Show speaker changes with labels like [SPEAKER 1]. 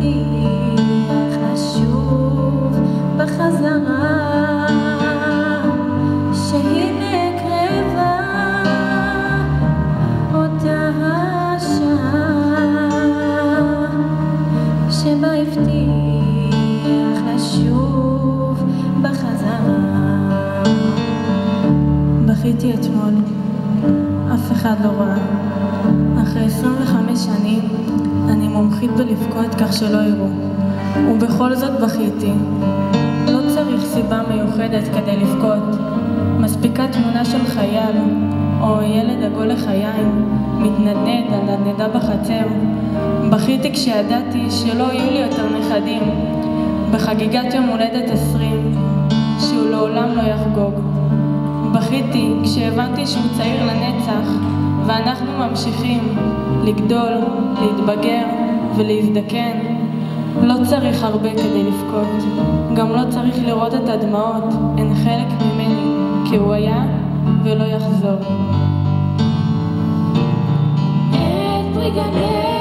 [SPEAKER 1] מבטיח לשוב בחזרה, שהנה קרבה אותה השעה שבה הבטיח לשוב בחזרה. בכיתי אתמול, אף אחד לא ראה. אחרי 25 שנים אני מומחית בלבכות כך שלא יראו, ובכל זאת בכיתי. לא צריך סיבה מיוחדת כדי לבכות, מספיקה תמונה של חייל או ילד עגול לחיים מתנדנד על נדנדה בחצר. בכיתי כשידעתי שלא יהיו לי יותר נכדים, בחגיגת יום הולדת 20 שהוא לעולם לא יחגוג. בכיתי כשהבנתי שהוא צעיר לנצח ואנחנו ממשיכים לגדול, להתבגר ולהזדקן. לא צריך הרבה כדי לבכות, גם לא צריך לראות את הדמעות, הן חלק ממני, כי הוא היה ולא יחזור. את פרי גני